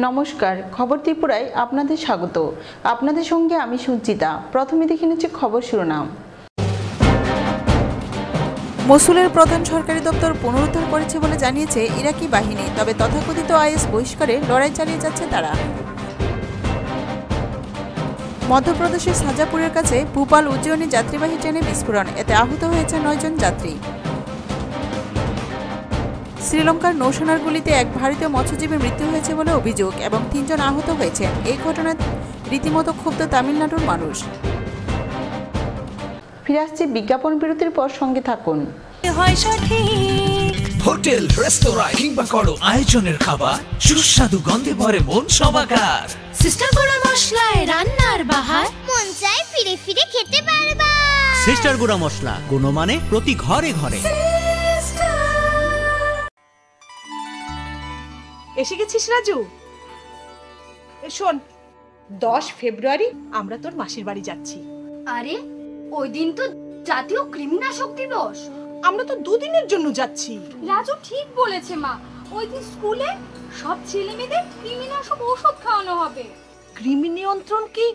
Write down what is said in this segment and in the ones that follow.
নমস্কার, খবর ত্রিপুরায় আপনাদের স্বাগত। আপনাদের সঙ্গে আমি সঞ্চিতা। প্রথমে দেখে নিচ্ছি খবর শিরোনাম। মসুলের প্রধান সরকারি দপ্তর পুনরুদ্ধার করেছে বলে জানিয়েছে ইরাকি বাহিনী, তবে তথাকথিত আইএস বহিষ্কারে লড়াই চালিয়ে যাচ্ছে তারা। মধ্যপ্রদেশের সাজাপুরের কাছে ভূপাল উজ্জয়িনী যাত্রীবাহী ট্রেনে বিস্ফোরণ, এতে আহত হয়েছে 9 জন যাত্রী। শ্রীলঙ্কার নৌসেনার গুলিতে এক ভারতীয় মৎস্যজীবীর মৃত্যু হয়েছে বলে অভিযোগ এবং 3 জন আহত হয়েছেন। এই ঘটনায় রীতিমতো ক্ষুব্ধ তামিলনাড়ুর মানুষ। ফিরে আসছে বিজ্ঞাপন বিরতির পর, সঙ্গে থাকুন। হোটেল, রেস্তোরাঁ কিংবা করো আয়োজনের খাবার, সুস্বাদু গন্ধে ভরে মন সবাকার। সিস্টার গুঁড়া মশলায় রান্নার বাহার, মন চায় ফিরে ফিরে খেতে পারবা। সিস্টার গুঁড়া মশলা, গুণমানে প্রতি ঘরে ঘরে। এসে গেছিস রাজু? শোন, 10 ফেব্রুয়ারি আমরা তোর মাসির বাড়ি যাচ্ছি। আরে ওই দিন তো জাতীয় কৃমিনাশক দিবস। আমরা তো 2 দিনের জন্য যাচ্ছি। রাজু ঠিক বলেছে মা, ওই দিন স্কুলে সব ছেলেমেয়েদের কৃমিনাশক ওষুধ খাওয়ানো হবে। কৃমি নিয়ন্ত্রণ কি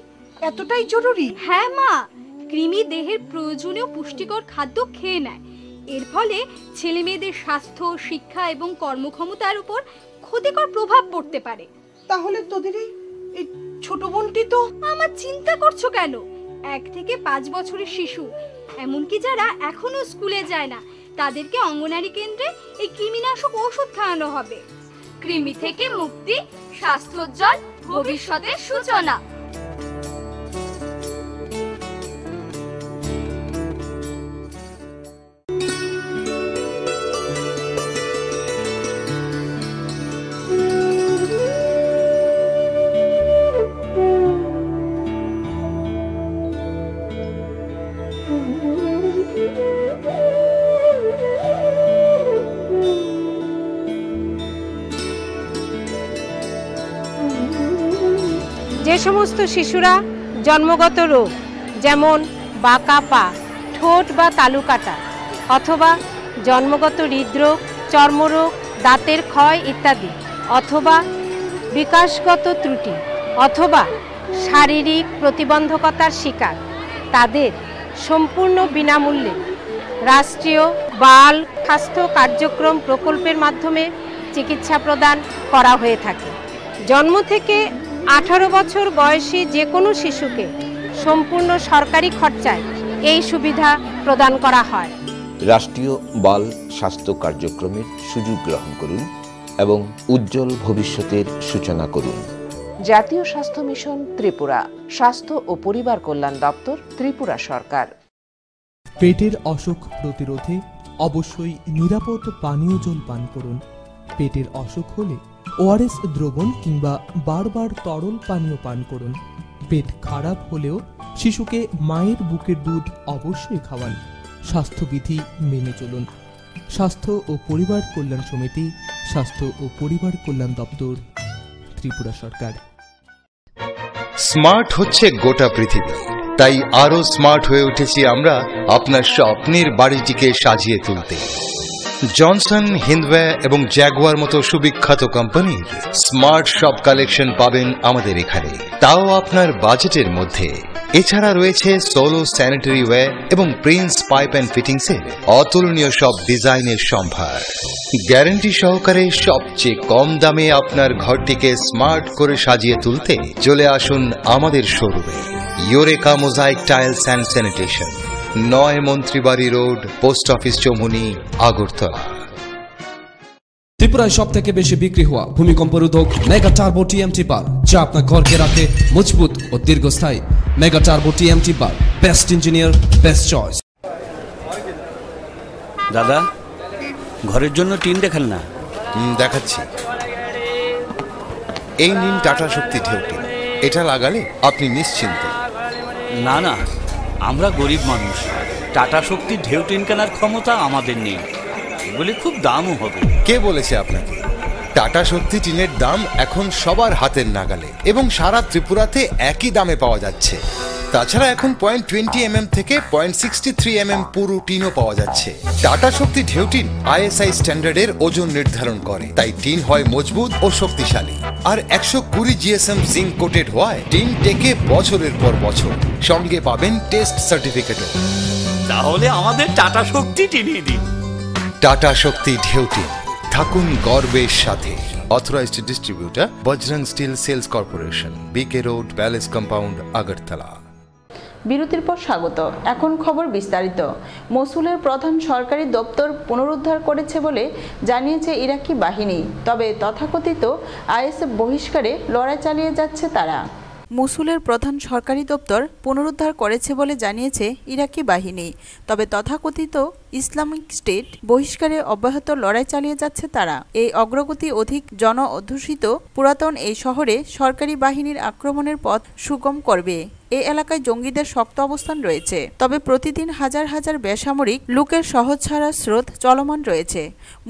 এতটাই জরুরি? হ্যাঁ মা, কৃমি দেহের প্রয়োজনীয় পুষ্টিকর খাদ্য খেয়ে নেয়। এর ফলে ছেলেমেয়েদের স্বাস্থ্য, শিক্ষা এবং কর্মক্ষমতার উপর ক্ষতিকর প্রভাব পড়তে পারে। তাহলে তোদের এই ছোট বোনটি তো। আমার চিন্তা করছো কেন? 1 থেকে 5 বছরের শিশু, এমনকি যারা এখনো স্কুলে যায় না, তাদেরকে অঙ্গনারী কেন্দ্রে এই কৃমিনাশক ওষুধ খাওয়ানো হবে। কৃমি থেকে মুক্তি, স্বাস্থ্যোজ্জ্বল ভবিষ্যতের সূচনা। যে সমস্ত শিশুরা জন্মগত রোগ যেমন বাঁকা পা, ঠোঁট বা তালু কাটা, অথবা জন্মগত হৃদরোগ, চর্মরোগ, দাঁতের ক্ষয় ইত্যাদি, অথবা বিকাশগত ত্রুটি অথবা শারীরিক প্রতিবন্ধকতার শিকার, তাদের সম্পূর্ণ বিনামূল্যে রাষ্ট্রীয় বাল স্বাস্থ্য কার্যক্রম প্রকল্পের মাধ্যমে চিকিৎসা প্রদান করা হয়ে থাকে। জন্ম থেকে 18 বছর বয়সী যে কোনো শিশুকে সম্পূর্ণ সরকারি খরচায় এই সুবিধা প্রদান করা হয়। রাষ্ট্রীয় বাল স্বাস্থ্য কার্যক্রমের সুযোগ গ্রহণ করুন এবং উজ্জ্বল ভবিষ্যতের সূচনা করুন। জাতীয় স্বাস্থ্য মিশন ত্রিপুরা, স্বাস্থ্য ও পরিবার কল্যাণ দপ্তর, ত্রিপুরা সরকার। পেটের অসুখ প্রতিরোধে অবশ্যই নিরাপদ পানীয় জল পান করুন। পেটের অসুখ হলে ওআরএস দ্রবণ কিংবা বারবার তরল পানীয় পান করুন। পেট খারাপ হলেও শিশুকে মায়ের বুকের দুধ অবশ্যই খাওয়ান। স্বাস্থ্যবিধি মেনে চলুন। স্বাস্থ্য ও পরিবার কল্যাণ সমিতি, স্বাস্থ্য ও পরিবার কল্যাণ দপ্তর, ত্রিপুরা সরকার। স্মার্ট হচ্ছে গোটা পৃথিবী, তাই আরো স্মার্ট হয়ে উঠেছি আমরা আপনার স্বপ্নের বাড়িটিকে সাজিয়ে তুলতে। জনসন, হিন্দওয়ে এবং জ্যাগুয়ার মতো সুবিখ্যাত কোম্পানির স্মার্ট সব কালেকশন পাবেন আমাদের এখানে, তাও আপনার বাজেটের মধ্যে। এছাড়া রয়েছে সোলো স্যানিটারি ওয়্যার এবং প্রিন্স পাইপ অ্যান্ড ফিটিংসের অতুলনীয় সব ডিজাইনের সম্ভার। গ্যারান্টি সহকারে সবচেয়ে কম দামে আপনার ঘরটিকে স্মার্ট করে সাজিয়ে তুলতে চলে আসুন আমাদের শোরুমে। Eureka mosaic tiles and sanitation, 9 Mantribari road, post office Choumuhani, Agartala. ত্রিপুরায় সব থেকে বেশি বিক্রি হওয়া ভূমিকম্প রোধক মেগা টার্বো টিএমটি বার, যা আপনার ঘরকে রাখে মজবুত ও দীর্ঘস্থায়ী। মেগা টার্বো টিএমটি বার, বেস্ট ইঞ্জিনিয়ার, বেস্ট চয়েস। দাদা, ঘরের জন্য টিন দেখাল না? দেখাচ্ছি। এই নিন টাটা শক্তি ঢেউ টিন। এটা লাগালে আপনি নিশ্চিন্ত। না না, আমরা গরিব মানুষ, টাটা শক্তি ঢেউ টিন কেনার ক্ষমতা আমাদের নেই। এগুলি খুব দামও হবে। কে বলেছে আপনাকে? টাটা শক্তি টিনের দাম এখন সবার হাতের নাগালে এবং সারা ত্রিপুরাতে একই দামে পাওয়া যাচ্ছে। তাছাড়া এখন 0.20 থেকে 0.63 পুরো টিনও পাওয়া যাচ্ছে। টাটা শক্তি ঢেউ টিন ISI স্ট্যান্ডার্ডের ওজন নির্ধারণ করে, তাই টিন হয় মজবুত ও শক্তিশালী। আর 120 GSM জিঙ্ক কোটেড হওয়ায় টিন টেকে বছরের পর বছর। সঙ্গে পাবেন টেস্ট সার্টিফিকেটও। তাহলে আমাদের টাটা শক্তি টিনিয়ে দিন। টাটা শক্তি ঢেউ টিন, থাকুন গর্বের সাথে। Authorised distributor Bajrang steel sales corporation, BK road, palace compound, Agartala. বিরতির পর স্বাগত। এখন খবর বিস্তারিত। মসুলের প্রধান সরকারি দপ্তর পুনরুদ্ধার করেছে বলে জানিয়েছে ইরাকি বাহিনী, তবে তথাকথিত ISF বহিষ্কারে লড়াই চালিয়ে যাচ্ছে তারা। মসুলের প্রধান সরকারি দপ্তর পুনরুদ্ধার করেছে বলে জানিয়েছে ইরাকি বাহিনী, তবে তথাকথিত ইসলামিক স্টেট বহিষ্কারে অব্যাহত লড়াই চালিয়ে যাচ্ছে তারা। এই অগ্রগতি অধিক জন অধ্যুষিত পুরাতন এই শহরে সরকারি বাহিনীর আক্রমণের পথ সুগম করবে। এই এলাকায় জঙ্গিদের শক্ত অবস্থান রয়েছে, তবে প্রতিদিন হাজার হাজার বেসামরিক লোকের শহর ছাড়ার স্রোত চলমান রয়েছে।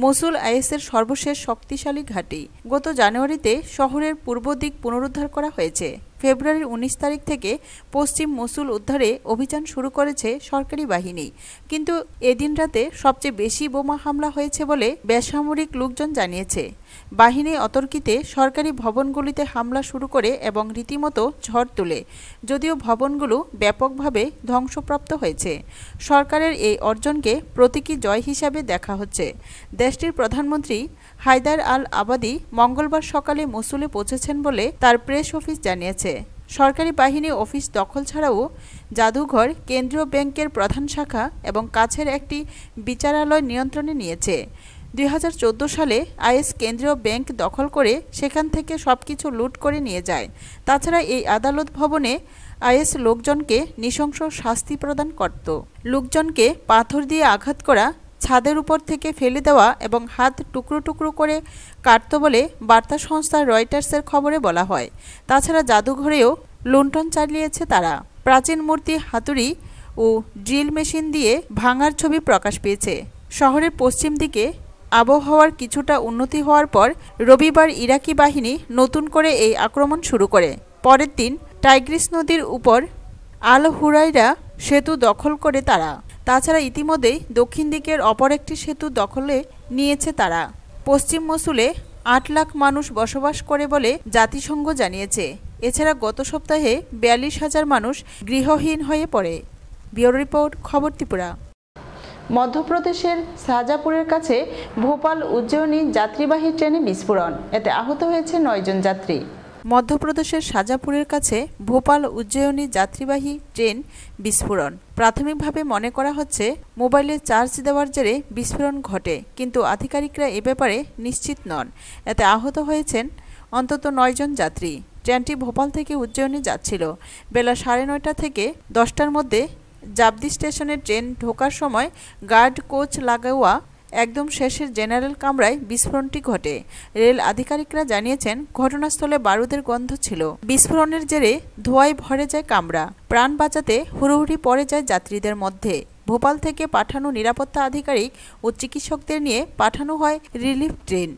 মসুল IS-এর সর্বশেষ শক্তিশালী ঘাঁটি। গত জানুয়ারিতে শহরের পূর্ব দিক পুনরুদ্ধার করা হয়েছে। ফেব্রুয়ারির 19 তারিখ থেকে পশ্চিম মসুল উদ্ধারে অভিযান শুরু করেছে সরকারি বাহিনী, কিন্তু এদিন রাতে সবচেয়ে বেশি বোমা হামলা হয়েছে বলে বেসামরিক লোকজন জানিয়েছে। বাহিনী অতর্কিতে সরকারি ভবনগুলিতে হামলা শুরু করে এবং রীতিমতো ঝড় তোলে, যদিও ভবনগুলো ব্যাপকভাবে ধ্বংসপ্রাপ্ত হয়েছে। সরকারের এই অর্জনকে প্রতীকী জয় হিসাবে দেখা হচ্ছে। দেশটির প্রধানমন্ত্রী হায়দার আল আবাদি মঙ্গলবার সকালে মসুলে পৌঁছেছেন বলে তার প্রেস অফিস জানিয়েছে। সরকারি বাহিনী অফিস দখল ছাড়াও জাদুঘর, কেন্দ্রীয় ব্যাংকের প্রধান শাখা এবং কাছের একটি বিচারালয় নিয়ন্ত্রণে নিয়েছে। 2014 সালে IS কেন্দ্রীয় ব্যাংক দখল করে সেখান থেকে সবকিছু লুট করে নিয়ে যায়। তাছাড়া এই আদালত ভবনে IS লোকজনকে নৃশংস শাস্তি প্রদান করত। লোকজনকে পাথর দিয়ে আঘাত করা, ছাদের উপর থেকে ফেলে দেওয়া এবং হাত টুকরো টুকরো করে কাটত বলে বার্তা সংস্থা রয়টার্সের খবরে বলা হয়। তাছাড়া জাদুঘরেও লুণ্ঠন চালিয়েছে তারা। প্রাচীন মূর্তি, হাতুড়ি ও ড্রিল মেশিন দিয়ে ভাঙার ছবি প্রকাশ পেয়েছে। শহরের পশ্চিম দিকে আবহাওয়ার কিছুটা উন্নতি হওয়ার পর রবিবার ইরাকি বাহিনী নতুন করে এই আক্রমণ শুরু করে। পরের দিন টাইগ্রিস নদীর উপর আল হুরাইরা সেতু দখল করে তারা। তাছাড়া ইতিমধ্যেই দক্ষিণ দিকের অপর একটি সেতু দখলে নিয়েছে তারা। পশ্চিম মসুলে 8 লাখ মানুষ বসবাস করে বলে জাতিসংঘ জানিয়েছে। এছাড়া গত সপ্তাহে 42,000 মানুষ গৃহহীন হয়ে পড়ে। ব্যুরো রিপোর্ট, খবর ত্রিপুরা। মধ্যপ্রদেশের শাহজাপুরের কাছে ভোপাল উজ্জয়িনী যাত্রীবাহী ট্রেনে বিস্ফোরণ, এতে আহত হয়েছে 9 জন যাত্রী। মধ্যপ্রদেশের শাহজাপুরের কাছে ভোপাল উজ্জয়িনী যাত্রীবাহী ট্রেন বিস্ফোরণ। প্রাথমিকভাবে মনে করা হচ্ছে মোবাইলে চার্জ দেওয়ার জেরে বিস্ফোরণ ঘটে, কিন্তু আধিকারিকরা এ ব্যাপারে নিশ্চিত নন। এতে আহত হয়েছেন অন্তত 9 জন যাত্রী। ট্রেনটি ভোপাল থেকে উজ্জয়িনী যাচ্ছিল। বেলা 9:30 থেকে 10টার মধ্যে জাবদি স্টেশনে ট্রেন ঢোকার সময় গার্ড কোচ লাগোয়া একদম শেষের জেনারেল কামরায় বিস্ফোরণটি ঘটে। রেল আধিকারিকরা জানিয়েছেন ঘটনাস্থলে বারুদের গন্ধ ছিল। বিস্ফোরণের জেরে ধোঁয়ায় ভরে যায় কামরা। প্রাণ বাঁচাতে হুড়োহুড়ি পড়ে যায় যাত্রীদের মধ্যে। ভোপাল থেকে পাঠানো নিরাপত্তা আধিকারিক ও চিকিৎসকদের নিয়ে পাঠানো হয় রিলিফ ট্রেন।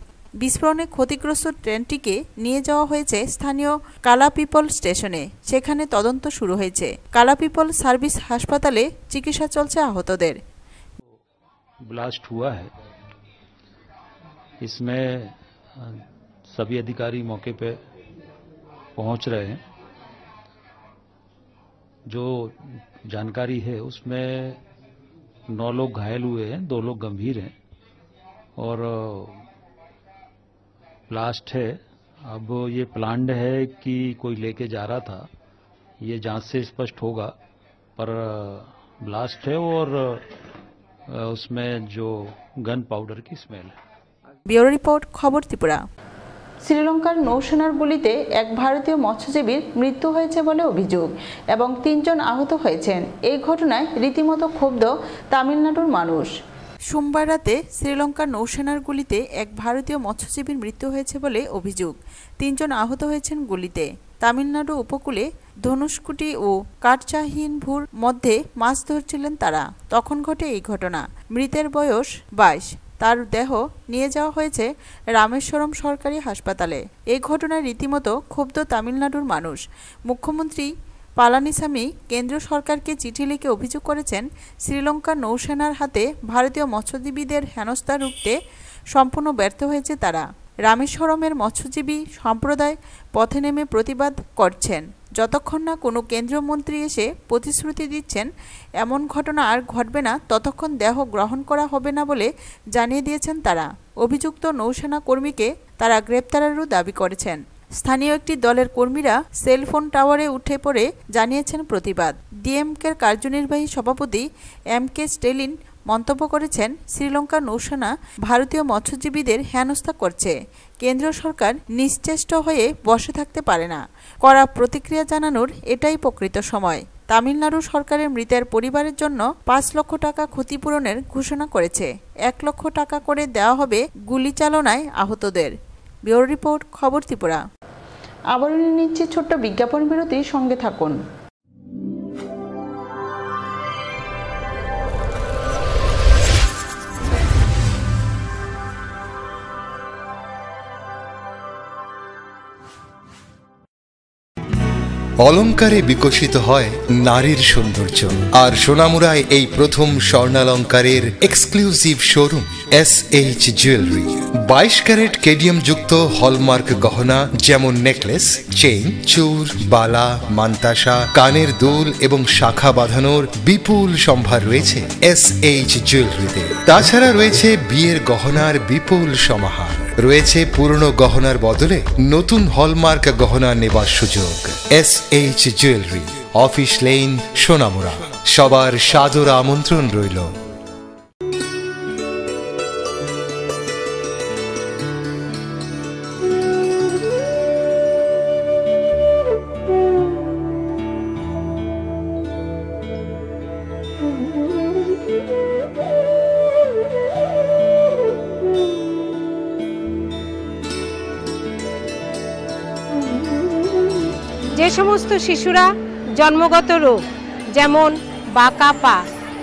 বিস্ফোরণে ক্ষতিগ্রস্ত ট্রেনটিকে নিয়ে যাওয়া হয়েছে স্থানীয় কালাপিপল স্টেশনে। সেখানে তদন্ত শুরু হয়েছে। কালাপিপল সার্ভিস হাসপাতালে চিকিৎসা চলছে আহতদের। ब्लास्ट हुआ है, इसमें सभी अधिकारी मौके पे पहुंच रहे हैं। जो जानकारी है उसमें 9 लोग घायल हुए हैं, 2 लोग गंभीर हैं और ब्लास्ट है। अब ये प्लान्ड है कि कोई लेके जा रहा था, ये जांच से स्पष्ट होगा, पर ब्लास्ट है और उसमें जो गन पाउडर की स्मेल है। ব্যুরো রিপোর্ট, খবর ত্রিপুরা। শ্রীলঙ্কার নৌসেনার গুলিতে এক ভারতীয় মৎস্যজীবীর মৃত্যু হয়েছে বলে অভিযোগ এবং 3 জন আহত হয়েছেন। এই ঘটনায় রীতিমতো ক্ষুব্ধ তামিলনাড়ুর মানুষ। সোমবার রাতে শ্রীলঙ্কার নৌসেনার গুলিতে এক ভারতীয় মৎস্যজীবীর মৃত্যু হয়েছে বলে অভিযোগ। 3 জন আহত হয়েছেন গুলিতে। তামিলনাড়ু উপকূলে ধনুষ্কুটি ও কাটচাহিনভুর মধ্যে মাছ ধরছিলেন তারা, তখন ঘটে এই ঘটনা। মৃতের বয়স 22। তার দেহ নিয়ে যাওয়া হয়েছে রামেশ্বরম সরকারি হাসপাতালে। এই ঘটনায় রীতিমতো ক্ষুব্ধ তামিলনাড়ুর মানুষ। মুখ্যমন্ত্রী পালানিসামি কেন্দ্রীয় সরকারকে চিঠি লিখে অভিযোগ করেছেন, শ্রীলঙ্কার নৌসেনার হাতে ভারতীয় মৎস্যজীবীদের হেনস্থা রুখতে সম্পূর্ণ ব্যর্থ হয়েছে তারা। রামেশ্বরমের মৎস্যজীবী সম্প্রদায় পথে নেমে প্রতিবাদ করছেন, যতক্ষণ না কোনো কেন্দ্রীয় মন্ত্রী এসে প্রতিশ্রুতি দিচ্ছেন এমন ঘটনা আর ঘটবে না, ততক্ষণ দেহ গ্রহণ করা হবে না বলে জানিয়ে দিয়েছেন তারা। অভিযুক্ত নৌসেনা কর্মীকে তারা গ্রেপ্তারেরও দাবি করেছেন। স্থানীয় একটি দলের কর্মীরা সেলফোন টাওয়ারে উঠে পড়ে জানিয়েছেন প্রতিবাদ। ডিএমকের কার্যনির্বাহী সভাপতি এম.কে. স্টেলিন মন্তব্য করেছেন, শ্রীলঙ্কার নৌসেনা ভারতীয় মৎস্যজীবীদের হেনস্থা করছে। কেন্দ্রীয় সরকার নিশ্চেষ্ট হয়ে বসে থাকতে পারে না। কড়া প্রতিক্রিয়া জানানোর এটাই প্রকৃত সময়। তামিলনাড়ু সরকারের মৃতের পরিবারের জন্য ৫ লক্ষ টাকা ক্ষতিপূরণের ঘোষণা করেছে। ১ লক্ষ টাকা করে দেওয়া হবে গুলিচালনায় আহতদের। ব্যুরো রিপোর্ট, খবর ত্রিপুরা। আবারও নিচ্ছে ছোট্ট বিজ্ঞাপন বিরতি, সঙ্গে থাকুন। অলংকারে বিকশিত হয় নারীর সৌন্দর্য, আর সোনামুড়ায় এই প্রথম স্বর্ণালঙ্কারের exclusive showroom SH jewellery. 22 carat KDM যুক্ত হলমার্ক গহনা যেমন নেকলেস, চেইন, চূড়, বালা, মান্তাসা, কানের দুল এবং শাখা বাঁধানোর বিপুল সম্ভার রয়েছে SH জুয়েলারিতে। তাছাড়া রয়েছে বিয়ের গহনার বিপুল সমাহার, রয়েছে পুরনো গহনার বদলে নতুন হলমার্ক গহনা নেবার সুযোগ। SH jewellery, office lane, Sonamura. সবার সাদর আমন্ত্রণ রইল। যে সমস্ত শিশুরা জন্মগত রোগ যেমন বাঁকা পা,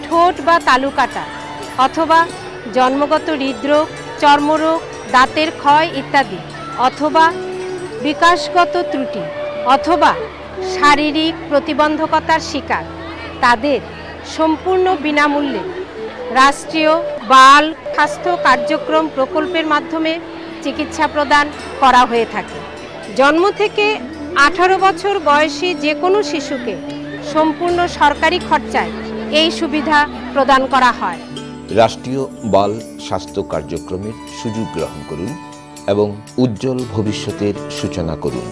ঠোঁট বা তালু কাটা, অথবা জন্মগত হৃদরোগ, চর্মরোগ, দাঁতের ক্ষয় ইত্যাদি, অথবা বিকাশগত ত্রুটি অথবা শারীরিক প্রতিবন্ধকতার শিকার, তাদের সম্পূর্ণ বিনামূল্যে রাষ্ট্রীয় বাল স্বাস্থ্য কার্যক্রম প্রকল্পের মাধ্যমে চিকিৎসা প্রদান করা হয়ে থাকে। জন্ম থেকে 18 বছর বয়সী যে কোনো শিশুকে সম্পূর্ণ সরকারি খরচায় এই সুবিধা প্রদান করা হয়। রাষ্ট্রীয় বাল স্বাস্থ্য কার্যক্রমের সুযোগ গ্রহণ করুন এবং উজ্জ্বল ভবিষ্যতের সূচনা করুন।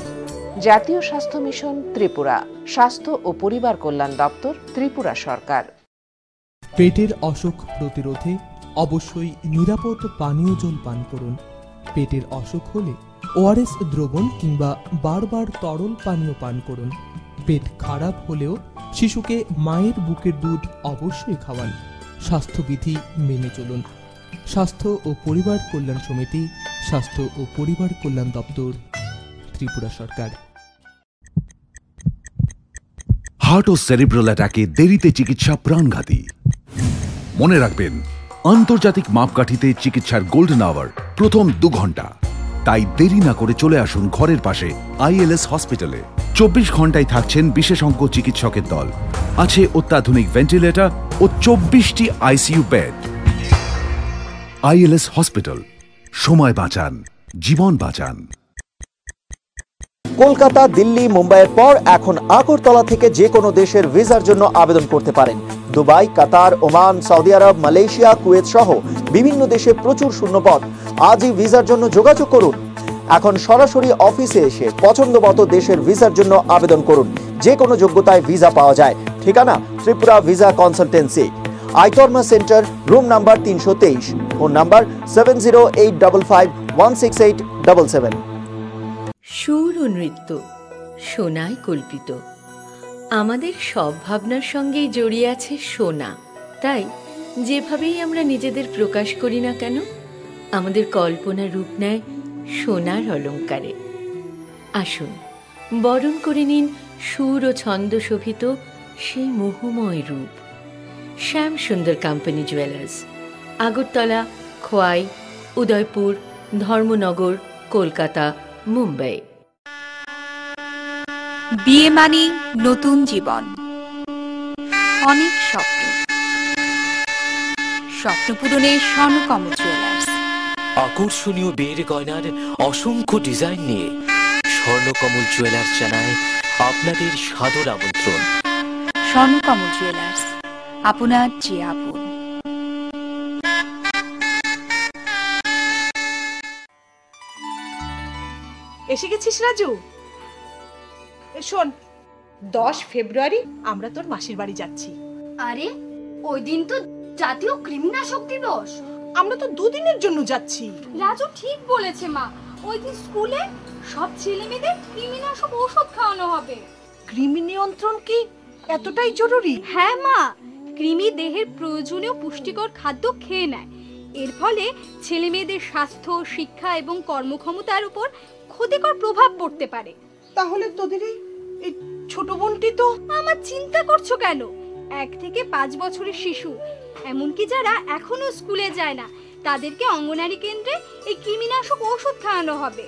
জাতীয় স্বাস্থ্য মিশন ত্রিপুরা, স্বাস্থ্য ও পরিবার কল্যাণ দপ্তর, ত্রিপুরা সরকার। পেটের অসুখ প্রতিরোধে অবশ্যই নিরাপদ পানীয় জল পান করুন। পেটের অসুখ হলে ORS দ্রবণ কিংবা বারবার তরল পানীয় পান করুন। পেট খারাপ হলেও শিশুকে মায়ের বুকের দুধ অবশ্যই খাওয়ান। স্বাস্থ্যবিধি মেনে চলুন। স্বাস্থ্য ও পরিবার কল্যাণ সমিতি, স্বাস্থ্য ও পরিবার কল্যাণ দপ্তর, ত্রিপুরা সরকার। হার্ট ও সেরিব্রাল অ্যাটাকে দেরিতে চিকিৎসা প্রাণঘাতী। মনে রাখবেন, আন্তর্জাতিক মাপকাঠিতে চিকিৎসার গোল্ডেন আওয়ার প্রথম 2 ঘন্টা। তাই দেরি না করে চলে আসুন ঘরের পাশে ILS হসপিটালে। 24 ঘন্টায় থাকছেন বিশেষজ্ঞ চিকিৎসকের দল। আছে অত্যাধুনিক ভেন্টিলেটর ও 24টি ICU বেড। ILS হসপিটাল, সময় বাঁচান, জীবন বাঁচান। কলকাতা, দিল্লি, মুম্বাইয়ের পর এখন আগরতলা থেকে যে কোনো দেশের ভিসার জন্য আবেদন করতে পারেন। দুবাই, কাতার, ওমান, সৌদি আরব, মালয়েশিয়া, কুয়েত সহ বিভিন্ন দেশে প্রচুর শূন্যপদ। আজই ভিসার জন্য যোগাযোগ করুন। এখন সরাসরি অফিসে এসে পছন্দমতো দেশের ভিসার জন্য আবেদন করুন। যে কোনো যোগ্যতায় ভিসা পাওয়া যায়। ঠিকানা ত্রিপুরা ভিসা কনসালটেন্সি, আইতর্মা centre, room number 323, phone number 7085516877। সুর ও নৃত্য সোনায় কল্পিত। আমাদের সব ভাবনার সঙ্গেই জড়িয়ে আছে সোনা। তাই যেভাবেই আমরা নিজেদের প্রকাশ করি না কেন, আমাদের কল্পনা রূপ নেয় সোনার অলঙ্কারে। আসুন বরণ করে নিন সুর ও ছন্দ শোভিত সেই মোহময় রূপ। শ্যাম সুন্দর কোম্পানি জুয়েলার্স, আগরতলা, খোয়াই, উদয়পুর, ধর্মনগর, কলকাতা, মুম্বাই। বিয়ে মানে নতুন জীবন, অনেক স্বপ্ন, স্বপ্ন পূরণে স্বর্ণকমল জুয়েলার্স। আকর্ষণীয় বিয়ের গয়নার অসংখ্য ডিজাইন নিয়ে স্বর্ণকমল জুয়েলার্স জানায় আপনাদের সাদর আমন্ত্রণ। স্বর্ণকমল জুয়েলার্স, আপনার যে আপন। এসে গেছিস রাজু? শোন, 10 ফেব্রুয়ারি আমরা তোর মাসির বাড়ি যাচ্ছি। আরে ওই দিন তো জাতীয় কৃমিনাশক দিবস। আমরা তো 2 দিনের জন্য যাচ্ছি। রাজু ঠিক বলেছে মা, ওই দিন স্কুলে সব ছেলেমেয়েদের কৃমিনাশক ওষুধ খাওয়ানো হবে। কৃমি নিয়ন্ত্রণ কি এতটাই জরুরি? হ্যাঁ মা, কৃমি দেহের প্রয়োজনীয় পুষ্টিকর খাদ্য খেয়ে নেয়। এর ফলে ছেলেমেয়েদের স্বাস্থ্য, শিক্ষা এবং কর্মক্ষমতার উপর ক্ষতিকর প্রভাব পড়তে পারে। তাহলে তোদের এই ছোট বোনটি তো। আমার চিন্তা করছো কেন? 1 থেকে 5 বছরের শিশু, এমনকি যারা এখনো স্কুলে যায় না, তাদেরকে অঙ্গনারী কেন্দ্রে এই কৃমিনাশক ওষুধ খাওয়ানো হবে।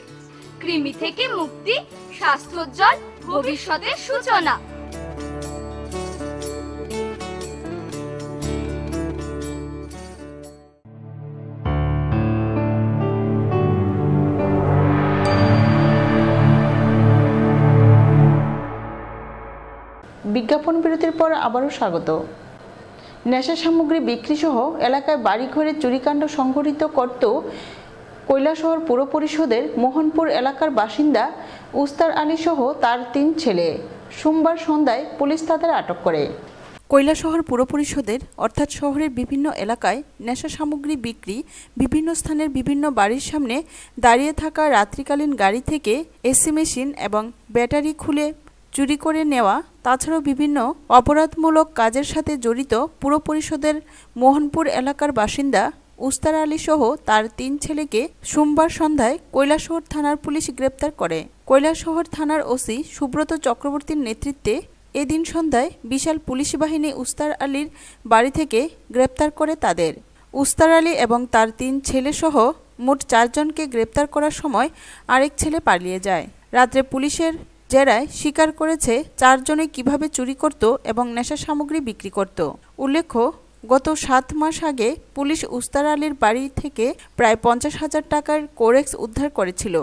কৃমি থেকে মুক্তি, স্বাস্থ্যোজ্জ্বল ভবিষ্যতের সূচনা। বিজ্ঞাপন বিরতির পর আবারও স্বাগত। নেশা সামগ্রী বিক্রি সহ এলাকায় বাড়িঘরে চুরিকাণ্ড সংঘটিত করত কৈলাসহর পৌর পরিষদের মোহনপুর এলাকার বাসিন্দা উস্তার আলী সহ তার 3 ছেলে। সোমবার সন্ধ্যায় পুলিশ তাদের আটক করে। কৈলাসহর পৌর পরিষদের অর্থাৎ শহরের বিভিন্ন এলাকায় নেশা সামগ্রী বিক্রি, বিভিন্ন স্থানের বিভিন্ন বাড়ির সামনে দাঁড়িয়ে থাকা রাত্রিকালীন গাড়ি থেকে এসি মেশিন এবং ব্যাটারি খুলে চুরি করে নেওয়া, তাছাড়াও বিভিন্ন অপরাধমূলক কাজের সাথে জড়িত পুর পরিষদের মোহনপুর এলাকার বাসিন্দা উস্তার আলী সহ তার 3 ছেলেকে সোমবার সন্ধ্যায় কৈলাসহর থানার পুলিশ গ্রেপ্তার করে। কৈলাসহর থানার ওসি সুব্রত চক্রবর্তীর নেতৃত্বে এদিন সন্ধ্যায় বিশাল পুলিশ বাহিনী উস্তার আলীর বাড়ি থেকে গ্রেপ্তার করে তাদের। উস্তার আলী এবং তার 3 ছেলে সহ মোট 4 জনকে গ্রেপ্তার করার সময় আরেক ছেলে পালিয়ে যায়। রাত্রে পুলিশের জেরায় স্বীকার করেছে 4 জনে কিভাবে চুরি করত এবং নেশা সামগ্রী বিক্রি করত। উল্লেখ্য, গত 7 মাস আগে পুলিশ উস্তার আলীর বাড়ি থেকে প্রায় 50,000 টাকার কোরেক্স উদ্ধার করেছিল।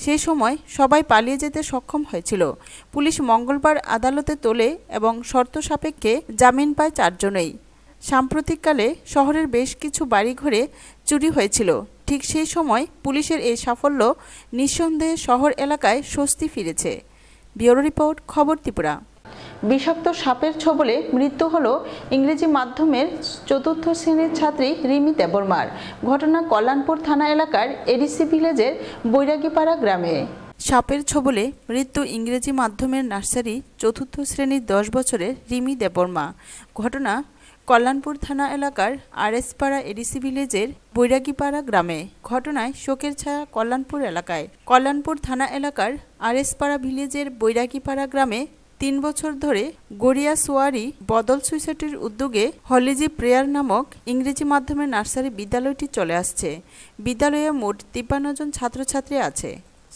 সেই সময় সবাই পালিয়ে যেতে সক্ষম হয়েছিল। পুলিশ মঙ্গলবার আদালতে তোলে এবং শর্ত সাপেক্ষে জামিন পায় 4 জনেই। সাম্প্রতিককালে শহরের বেশ কিছু বাড়িঘরে চুরি হয়েছিল। ঠিক সেই সময় পুলিশের এই সাফল্য নিঃসন্দেহে শহর এলাকায় স্বস্তি ফিরেছে। ব্যুরো রিপোর্ট, খবর ত্রিপুরা। বিষাক্ত সাপের ছোবলে মৃত্যু হল ইংরেজি মাধ্যমের 4র্থ শ্রেণীর ছাত্রী রিমি দেববর্মার। ঘটনা কল্যাণপুর থানা এলাকার এডিসি ভিলেজের বৈরাগীপাড়া গ্রামে। সাপের ছোবলে মৃত্যু ইংরেজি মাধ্যমের নার্সারি 4র্থ শ্রেণীর 10 বছরের রিমি দেববর্মা। ঘটনা কল্যাণপুর থানা এলাকার আরএসপাড়া এডিসি ভিলেজের বৈরাগীপাড়া গ্রামে। ঘটনায় শোকের ছায়া কল্যাণপুর এলাকায়। কল্যাণপুর থানা এলাকার আরএসপাড়া ভিলেজের বৈরাগীপাড়া গ্রামে 3 বছর ধরে গড়িয়া সোয়ারি বদল সোসাইটির উদ্যোগে হলিজি প্রেয়ার নামক ইংরেজি মাধ্যমের নার্সারি বিদ্যালয়টি চলে আসছে। বিদ্যালয়ে মোট 53 জন ছাত্রছাত্রী আছে।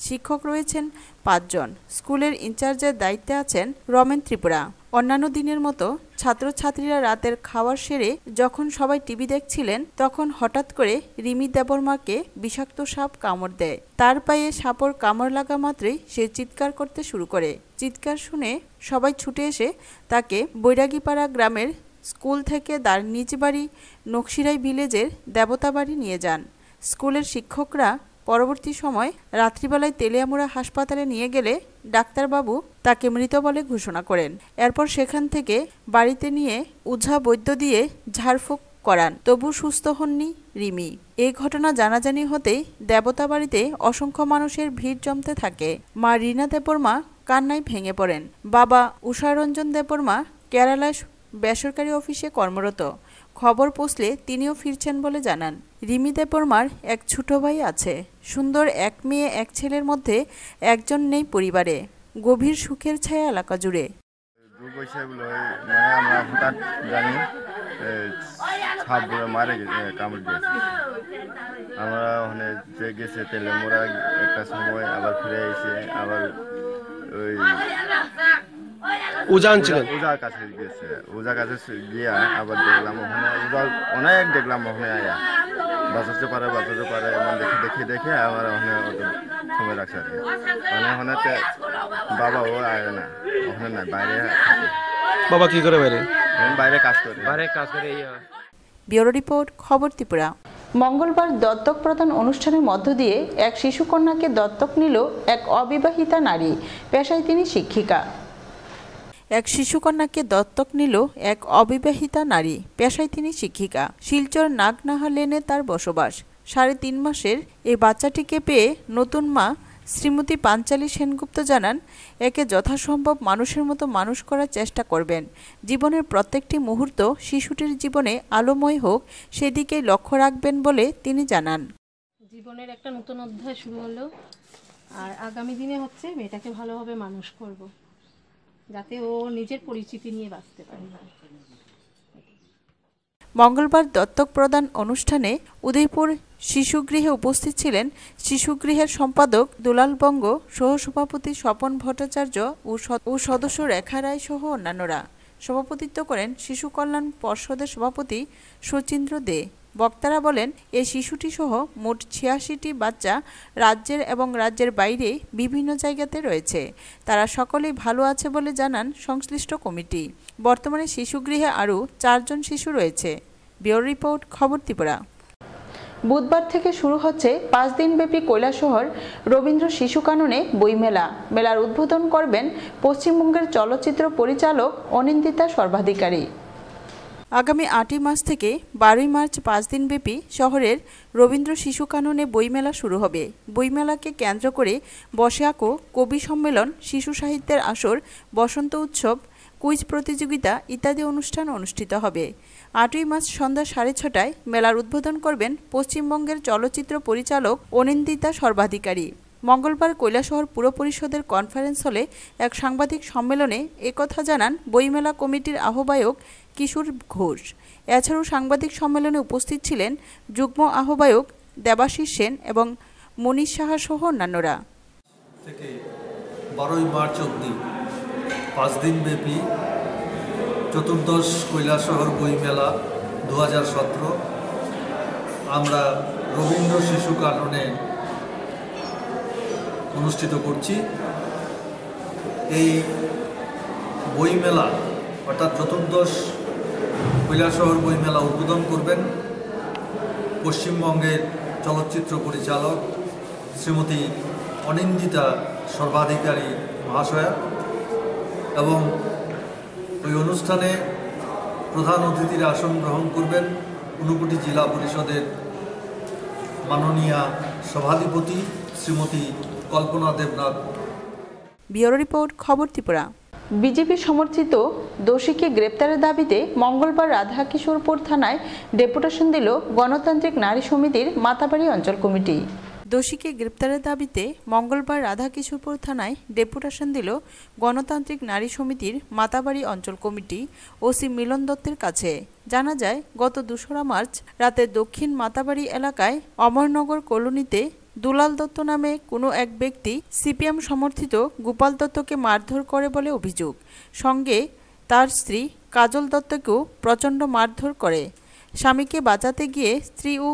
শিক্ষক রয়েছেন 5 জন। স্কুলের ইনচার্জের দায়িত্বে আছেন রমেন ত্রিপুরা। অন্যান্য দিনের মতো ছাত্রছাত্রীরা রাতের খাবার সেরে যখন সবাই টিভি দেখছিলেন, তখন হঠাৎ করে রিমি দেববর্মাকে বিষাক্ত সাপ কামড় দেয়। তার পায়ে সাপর কামড় লাগা মাত্রই সে চিৎকার করতে শুরু করে। চিৎকার শুনে সবাই ছুটে এসে তাকে বৈরাগীপাড়া গ্রামের স্কুল থেকে তার নিজ বাড়ি নকশিরাই ভিলেজের দেবতা বাড়ি নিয়ে যান। স্কুলের শিক্ষকরা পরবর্তী সময় রাত্রিবেলায় তেলিয়ামুড়া হাসপাতালে নিয়ে গেলে ডাক্তারবাবু তাকে মৃত বলে ঘোষণা করেন। এরপর সেখান থেকে বাড়িতে নিয়ে ওঝা বৈদ্য দিয়ে ঝাড়ফুঁক করান, তবু সুস্থ হননি রিমি। এই ঘটনা জানাজানি হতেই দেবতা বাড়িতে অসংখ্য মানুষের ভিড় জমতে থাকে। মা রীনা দেববর্মা কান্নায় ভেঙে পড়েন। বাবা উষারঞ্জন দেববর্মা কেরালায় বেসরকারি অফিসে কর্মরত। খবর পৌঁছলে তিনিও ফিরছেন বলে জানান। রিমি দেববর্মার এক ছোট ভাই আছে। সুন্দর 1 মেয়ে 1 ছেলের মধ্যে একজন নেই পরিবারে। গভীর সুখের ছায়া এলাকা জুড়ে। আমরা হঠাৎ জানি সাপ মারে কামড় দিয়েছে। আমরা ওখানে যে গেছে তেলেমুড়া একটা সময়, আবার ফিরে এসে আবার ওই ওজা আনছিলেন? ওজার কাছে গেছে, ওজার কাছে গিয়া আবার দেখলাম ওখানে ওজা অনেক দেখলাম ওখানে আয়া বাঁচাতে পারে এমন দেখে আমার ওখানে সময় রাখছে আর কি। মানে ওখানে বাবা ও আয় না, ওখানে নাই, বাইরে থাকে। বাবা কি করে বাইরে? বাইরে কাজ করে। ব্যুরো রিপোর্ট, খবর ত্রিপুরা। মঙ্গলবার দত্তক প্রদান অনুষ্ঠানের মধ্য দিয়ে এক শিশুকন্যাকে দত্তক নিল এক অবিবাহিতা নারী, পেশায় তিনি শিক্ষিকা। এক শিশুকন্যাকে দত্তক নিল এক অবিবাহিতা নারী, পেশায় তিনি শিক্ষিকা। শিলচর নাগনাহা লেনে তার বসবাস। 3.5 মাসের এই বাচ্চাটিকে পেয়ে নতুন মা শ্রীমতী পাঞ্চালী সেনগুপ্ত জানান, একে যথাসম্ভব মানুষের মতো মানুষ করার চেষ্টা করবেন। জীবনের প্রত্যেকটি মুহূর্ত শিশুটির জীবনে আলোময় হোক সেদিকেই লক্ষ্য রাখবেন বলে তিনি জানান। জীবনের একটা নতুন অধ্যায় শুরু হলো, আর আগামী দিনে হচ্ছে মেয়েটাকে ভালোভাবে মানুষ করব, যাতে ও নিজের পরিচিতি নিয়ে বাঁচতে পারে। মঙ্গলবার দত্তক প্রদান অনুষ্ঠানে উদয়পুর শিশুগৃহে উপস্থিত ছিলেন শিশুগৃহের সম্পাদক দুলাল বঙ্গ, সহসভাপতি স্বপন ভট্টাচার্য ও সদস্য রেখা রায় সহ অন্যান্যরা। সভাপতিত্ব করেন শিশু কল্যাণ পর্ষদের সভাপতি শচীন্দ্র দে। বক্তারা বলেন, এই শিশুটি সহ মোট 86টি বাচ্চা রাজ্যের এবং রাজ্যের বাইরে বিভিন্ন জায়গাতে রয়েছে। তারা সকলেই ভালো আছে বলে জানান সংশ্লিষ্ট কমিটি। বর্তমানে শিশুগৃহে আরও 4 জন শিশু রয়েছে। ব্যুরো রিপোর্ট, খবর ত্রিপুরা। বুধবার থেকে শুরু হচ্ছে 5 দিনব্যাপী কৈলাসহর রবীন্দ্র শিশু কাননে বইমেলা। মেলার উদ্বোধন করবেন পশ্চিমবঙ্গের চলচ্চিত্র পরিচালক অনিন্দিতা সর্বাধিকারী। আগামী 8 মার্চ থেকে 12 মার্চ 5 দিনব্যাপী শহরের রবীন্দ্র শিশু কাননে বইমেলা শুরু হবে। বইমেলাকে কেন্দ্র করে বসে আঁকো, কবি সম্মেলন, শিশু সাহিত্যের আসর, বসন্ত উৎসব, কুইজ প্রতিযোগিতা ইত্যাদি অনুষ্ঠান অনুষ্ঠিত হবে। 8 মার্চ সন্ধ্যা 6:30টায় মেলার উদ্বোধন করবেন পশ্চিমবঙ্গের চলচ্চিত্র পরিচালক অনিন্দিতা সর্বাধিকারী। মঙ্গলবার কৈলাসহর পুর পরিষদের কনফারেন্স হলে এক সাংবাদিক সম্মেলনে একথা জানান বইমেলা কমিটির আহ্বায়ক কিশোর ঘোষ। এছাড়াও সাংবাদিক সম্মেলনে উপস্থিত ছিলেন যুগ্ম আহ্বায়ক দেবাশিস সেন এবং মনীষ সাহা সহ অন্যান্যরা। 12 মার্চ অবধি 5 দিনব্যাপী চতুর্দশ কৈলাসহর বইমেলা 2017 আমরা রবীন্দ্র শিশু কাননে অনুষ্ঠিত করছি। এই বইমেলা অর্থাৎ চতুর্দশ কৈলাসহর বইমেলা উদ্বোধন করবেন পশ্চিমবঙ্গের চলচ্চিত্র পরিচালক শ্রীমতী অনিন্দিতা সর্বাধিকারী মহাশয়া, এবং ওই অনুষ্ঠানে প্রধান অতিথির আসন গ্রহণ করবেন ঊনকোটি জেলা পরিষদের মাননীয়া সভাধিপতি শ্রীমতী কল্পনা দেবনাথ। ব্যুরো রিপোর্ট, খবর ত্রিপুরা। বিজেপি সমর্থিত দোষীকে গ্রেপ্তারের দাবিতে মঙ্গলবার রাধাকিশোরপুর থানায় ডেপুটেশন দিল গণতান্ত্রিক নারী সমিতির মাতাবাড়ি অঞ্চল কমিটি। দোষীকে গ্রেপ্তারের দাবিতে মঙ্গলবার রাধাকিশোরপুর থানায় ডেপুটেশন দিল গণতান্ত্রিক নারী সমিতির মাতাবাড়ি অঞ্চল কমিটি ওসি মিলন দত্তের কাছে। জানা যায়, গত 2রা মার্চ রাতে দক্ষিণ মাতাবাড়ি এলাকায় অমরনগর কলোনিতে দুলাল দত্ত নামে কোনো এক ব্যক্তি সিপিএম সমর্থিত গোপাল দত্তকে মারধর করে বলে অভিযোগ। সঙ্গে তার স্ত্রী কাজল দত্তকেও প্রচণ্ড মারধর করে। স্বামীকে বাঁচাতে গিয়ে স্ত্রী ও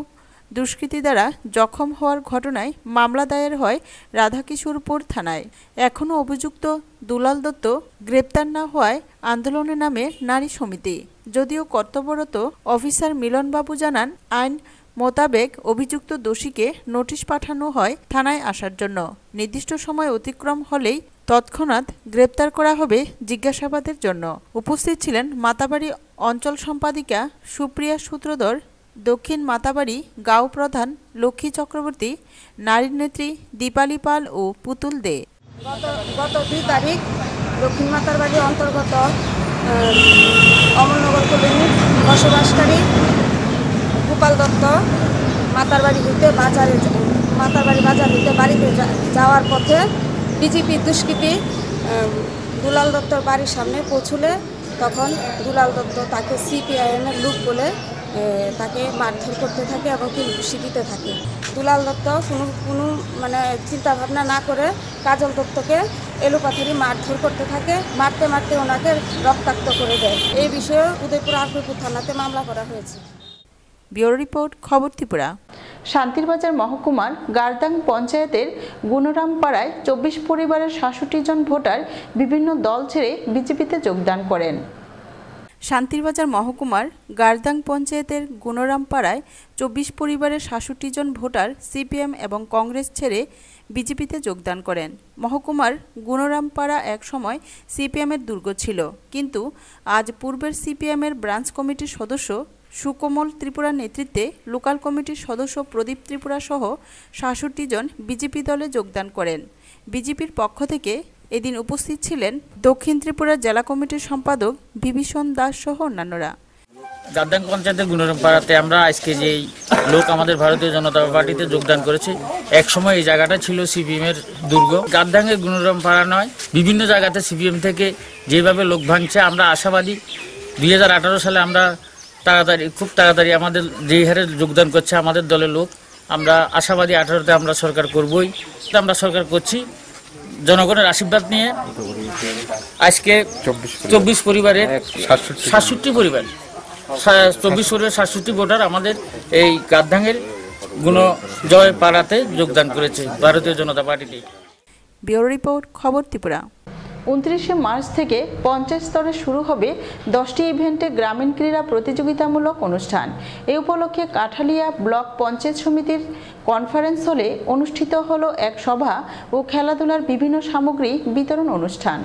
দুষ্কৃতী দ্বারা জখম হওয়ার ঘটনায় মামলা দায়ের হয় রাধাকিশোরপুর থানায়। এখনও অভিযুক্ত দুলাল দত্ত গ্রেপ্তার না হওয়ায় আন্দোলনে নামে নারী সমিতি। যদিও কর্তব্যরত অফিসার মিলনবাবু জানান, আইন মোতাবেক অভিযুক্ত দোষীকে নোটিশ পাঠানো হয় থানায় আসার জন্য। নির্দিষ্ট সময় অতিক্রম হলেই তৎক্ষণাৎ গ্রেপ্তার করা হবে জিজ্ঞাসাবাদের জন্য। উপস্থিত ছিলেন মাতাবাড়ি অঞ্চল সম্পাদিকা সুপ্রিয়া সূত্রধর, দক্ষিণ মাতাবাড়ি গাঁও প্রধান লক্ষ্মী চক্রবর্তী, নারী নেত্রী দীপালি পাল ও পুতুল দে। গত 2 তারিখ দক্ষিণ মাতাবাড়ি অন্তর্গত অমরনগর কলোনির বসবাসকারী গোপাল দত্ত মাতাবাড়ি বাজার হইতে বাড়িতে যাওয়ার পথে বিজেপি দুষ্কৃতী দুলাল দত্তর বাড়ির সামনে পৌঁছলে তখন দুলাল দত্ত তাকে সিপিআইএমের লোক বলে তাকে মারধর করতে থাকে এবং কি ঘুষি দিতে থাকে। দুলাল দত্ত কোনো মানে চিন্তা ভাবনা না করে কাজল দত্তকে এলোপাথারি মারধর করতে থাকে, মারতে মারতে ওনাকে রক্তাক্ত করে দেয়। এই বিষয়ে উদয়পুর আফরিপুর থানাতে মামলা করা হয়েছে। ব্যুরো রিপোর্ট, খবর ত্রিপুরা। শান্তিরবাজার মহকুমার গারদাং পঞ্চায়েতের গুণরামপাড়ায় 24 পরিবারের 66 জন ভোটার বিভিন্ন দল ছেড়ে বিজেপিতে যোগদান করেন। শান্তিরবাজার মহকুমার গারদাং পঞ্চায়েতের গুণরামপাড়ায় 24 পরিবারের 66 জন ভোটার সিপিএম এবং কংগ্রেস ছেড়ে বিজেপিতে যোগদান করেন। মহকুমার গুণরামপাড়া এক সময় সিপিএমের দুর্গ ছিল, কিন্তু আজ পূর্বের সিপিএমের ব্রাঞ্চ কমিটির সদস্য সুকোমল ত্রিপুরার নেতৃত্বে লোকাল কমিটির সদস্য প্রদীপ ত্রিপুরা সহ 66 জন বিজেপি দলে যোগদান করেন। বিজেপির পক্ষ থেকে এদিন উপস্থিত ছিলেন দক্ষিণ ত্রিপুরা জেলা কমিটির সম্পাদক বিভীষণ দাস সহ অন্যান্যরা। গারদাং পঞ্চায়েতের গুণরামপাড়াতে আমরা আজকে যে লোক আমাদের ভারতীয় জনতা পার্টিতে যোগদান করেছে, এক সময় এই জায়গাটা ছিল সিপিএমের দুর্গ। গারদাংয়ের গুণরামপাড়া নয়, বিভিন্ন জায়গাতে সিপিএম থেকে যেভাবে লোক ভাঙছে, আমরা আশাবাদী 2018 সালে আমরা খুব তাড়াতাড়ি আমাদের যেই হারে যোগদান করছে আমাদের দলের লোক, আমরা আশাবাদী 18তে আমরা সরকার করবই। আমরা সরকার করছি জনগণের আশীর্বাদ নিয়ে। আজকে 24 পরিবারের 67 পরিবার 24 পরিবার 67 ভোটার আমাদের এই গারদাংয়ের গুণজয় পাড়াতে যোগদান করেছে ভারতীয় জনতা পার্টিতে। ব্যুরো রিপোর্ট, খবর ত্রিপুরা। 29শে মার্চ থেকে পঞ্চায়েত স্তরে শুরু হবে 10টি ইভেন্টে গ্রামীণ ক্রীড়া প্রতিযোগিতামূলক অনুষ্ঠান। এই উপলক্ষে কাঠালিয়া ব্লক পঞ্চায়েত সমিতির কনফারেন্স হলে অনুষ্ঠিত হলো এক সভা ও খেলাধুলার বিভিন্ন সামগ্রী বিতরণ অনুষ্ঠান।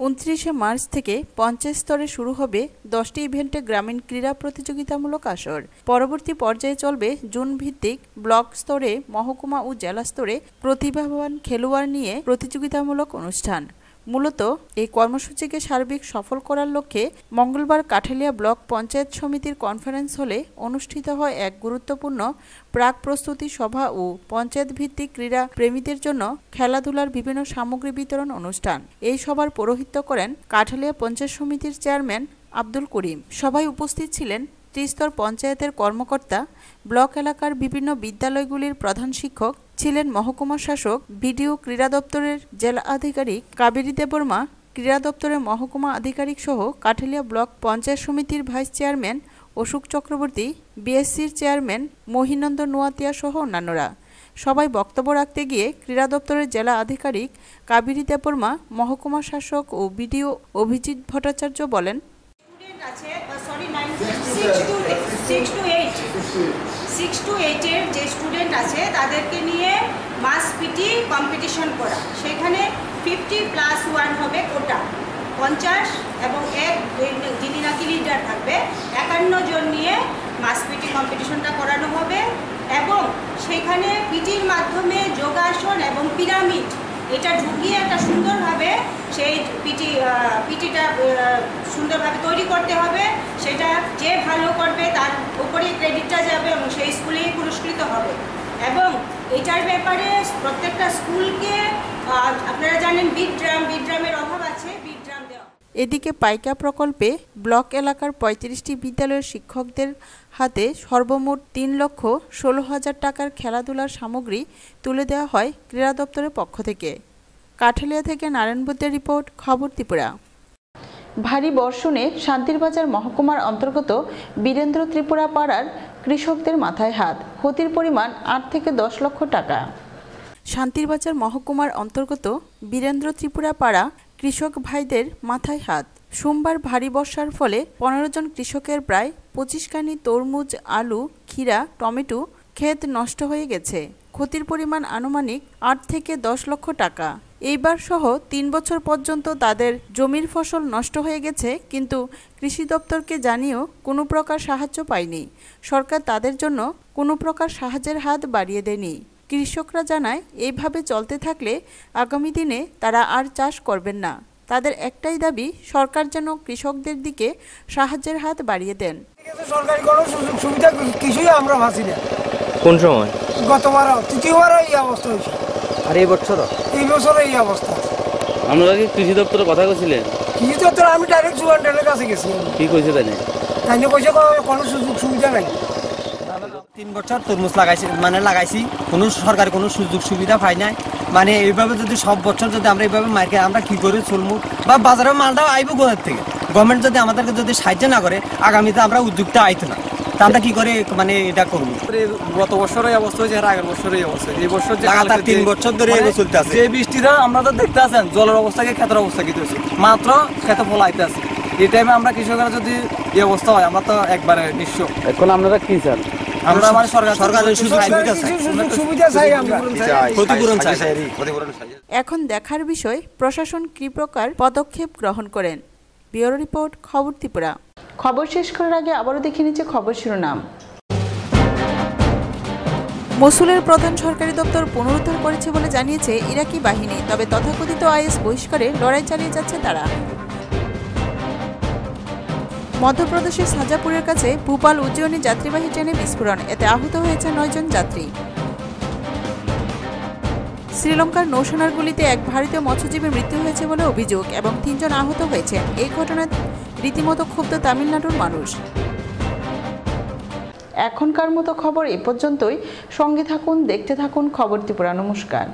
29শে মার্চ থেকে পঞ্চায়েত স্তরে শুরু হবে 10টি ইভেন্টে গ্রামীণ ক্রীড়া প্রতিযোগিতামূলক আসর। পরবর্তী পর্যায়ে চলবে জোন ভিত্তিক ব্লক স্তরে, মহকুমা ও জেলা স্তরে প্রতিভাবান খেলোয়াড় নিয়ে প্রতিযোগিতামূলক অনুষ্ঠান। মূলত এই কর্মসূচিকে সার্বিক সফল করার লক্ষ্যে মঙ্গলবার কাঠালিয়া ব্লক পঞ্চায়েত সমিতির কনফারেন্স হলে অনুষ্ঠিত হয় এক গুরুত্বপূর্ণ প্রাক প্রস্তুতি সভা ও পঞ্চায়েত ভিত্তিক ক্রীড়া প্রেমীদের জন্য খেলাধুলার বিভিন্ন সামগ্রী বিতরণ অনুষ্ঠান। এই সভার পৌরোহিত্য করেন কাঠালিয়া পঞ্চায়েত সমিতির চেয়ারম্যান আব্দুল করিম। সভায় উপস্থিত ছিলেন ত্রিস্তর পঞ্চায়েতের কর্মকর্তা, ব্লক এলাকার বিভিন্ন বিদ্যালয়গুলির প্রধান শিক্ষক, ছিলেন মহকুমা শাসক, বিডিও, ক্রীড়া দপ্তরের জেলা আধিকারিক কাবেরী দেববর্মা, ক্রীড়া দপ্তরের মহকুমা আধিকারিক সহ কাঠালিয়া ব্লক পঞ্চায়েত সমিতির ভাইস চেয়ারম্যান অশোক চক্রবর্তী, বিএসসির চেয়ারম্যান মহিনন্দ নোয়াতিয়া সহ অন্যান্যরা। সবাই বক্তব্য রাখতে গিয়ে ক্রীড়া দপ্তরের জেলা আধিকারিক কাবেরী দেববর্মা, মহকুমা শাসক ও বিডিও অভিজিৎ ভট্টাচার্য বলেন, 6 to 8 যে স্টুডেন্ট আছে তাদেরকে নিয়ে মাস পিটি কম্পিটিশন করা। সেখানে 50+1 হবে কোটা, 50 এবং যিনি নাকি লিডার থাকবে 51 জন নিয়ে মাস পিটি কম্পিটিশনটা করানো হবে। এবং সেখানে পিটির মাধ্যমে যোগাসন এবং পিরামিড এটা ঢুকিয়ে একটা সুন্দরভাবে সেই পিটিটা সুন্দরভাবে তৈরি করতে হবে। সেটা যে ভালো করবে তার উপরেই ক্রেডিটটা যাবে এবং সেই স্কুলেই পুরস্কৃত হবে। এবং এটার ব্যাপারে প্রত্যেকটা স্কুলকে আপনারা জানেন বিট ড্রামের অভাব আছে, বিট ড্রাম দেওয়া। এদিকে পাইকা প্রকল্পে ব্লক এলাকার 35টি বিদ্যালয়ের শিক্ষকদের হাতে সর্বমোট 3,16,000 টাকার খেলাধুলার সামগ্রী তুলে দেওয়া হয় ক্রীড়া দপ্তরের পক্ষ থেকে। কাঠালিয়া থেকে নারায়ণ বুদ্ধের রিপোর্ট, খবর ত্রিপুরা। ভারী বর্ষণে শান্তিরবাজার মহকুমার অন্তর্গত বীরেন্দ্র ত্রিপুরা পাড়ার কৃষকদের মাথায় হাত, ক্ষতির পরিমাণ 8 থেকে 10 লক্ষ টাকা। শান্তিরবাজার মহকুমার অন্তর্গত বীরেন্দ্র ত্রিপুরা পাড়া কৃষক ভাইদের মাথায় হাত। সোমবার ভারী বর্ষার ফলে 15 জন কৃষকের প্রায় 25 কানি তরমুজ, আলু, ক্ষীরা, টমেটো ক্ষেত নষ্ট হয়ে গেছে। ক্ষতির পরিমাণ আনুমানিক 8 থেকে 10 লক্ষ টাকা। এইবার সহ 3 বছর পর্যন্ত তাদের জমির ফসল নষ্ট হয়ে গেছে, কিন্তু কৃষি দপ্তরকে জানিয়েও কোনো প্রকার সাহায্য পায়নি। সরকার তাদের জন্য কোনো প্রকার সাহায্যের হাত বাড়িয়ে দেয়নি। কৃষকরা জানায়, এইভাবে চলতে থাকলে আগামী দিনে তারা আর চাষ করবেন না। তাদের একটাই দাবি, সরকার যেন কৃষকদের দিকে সাহায্যের হাত বাড়িয়ে দেন। সরকারি কোনো সুযোগ সুবিধা কিছুই আমরা পাচ্ছি না। কোন সময়? গতবার, তৃতীয়বারও এই অবস্থা হয়েছে। আর এই বছর এই অবস্থা। আপনারা কি কৃষি দপ্তরে কথা বলছিলেন? কৃষি দপ্তর আমি ডাইরেক্ট জুয়ান্ডারের কাছে গেছি। কি কইছে তাই? তাইলে কইছে কোনো সুযোগ সুবিধা নাই। 3 বছর তরমুজ লাগাইছি কোনো সরকারি কোনো সুযোগ সুবিধা পাই নাই। মানে এইভাবে যদি সব বছর যদি আমরা এইভাবে মার্কেট আমরা কি করে চলবো বা বাজারের মালটা আইবো কোথার থেকে? গভর্নমেন্ট যদি আমাদেরকে যদি সাহায্য না করে আগামীতে আমরা উদ্যোগটা আইতো না। তা আমরা কি করে মানে এটা করবো? গত বছরের অবস্থা হয়েছে আর আগের বছরের অবস্থা, এই বছর যে লাগাতার 3 বছর ধরে এগুলো চলতে আছে। যে বৃষ্টিটা আমরা তো দেখতে আছেন, জলের অবস্থাকে ক্ষেতের অবস্থা কি হয়েছে, মাত্র ক্ষেতে ফলাইতে আছে। এই টাইমে আমরা কৃষকেরা যদি এই অবস্থা হয় আমরা তো একবারে নিঃস্ব। এখন আপনারা কি চান? আমরা মানে সরকারের সুযোগ সুবিধা চাই, আমরা ক্ষতিপূরণ চাই। এখন দেখার বিষয় প্রশাসন কী প্রকার পদক্ষেপ গ্রহণ করেন। ব্যুরো রিপোর্ট, খবর ত্রিপুরা। খবর শেষ করার আগে আবারও দেখে নিচ্ছে খবর শিরোনাম। মসুলের প্রধান সরকারি দপ্তর পুনরুদ্ধার করেছে বলে জানিয়েছে ইরাকি বাহিনী, তবে তথাকথিত আইএস বহিষ্কারে লড়াই চালিয়ে যাচ্ছে তারা। মধ্যপ্রদেশের সাজাপুরের কাছে ভূপাল উজ্জয়িনী যাত্রীবাহী ট্রেনে বিস্ফোরণ, এতে আহত হয়েছে 9 জন যাত্রী। শ্রীলঙ্কার নৌসেনার গুলিতে এক ভারতীয় মৎস্যজীবীর মৃত্যু হয়েছে বলে অভিযোগ এবং 3 জন আহত হয়েছে। এই ঘটনায় রীতিমতো ক্ষুব্ধ তামিলনাড়ুর মানুষ। এখনকার মতো খবর এ পর্যন্তই। সঙ্গে থাকুন, দেখতে থাকুন খবর ত্রিপুরা। নমস্কার।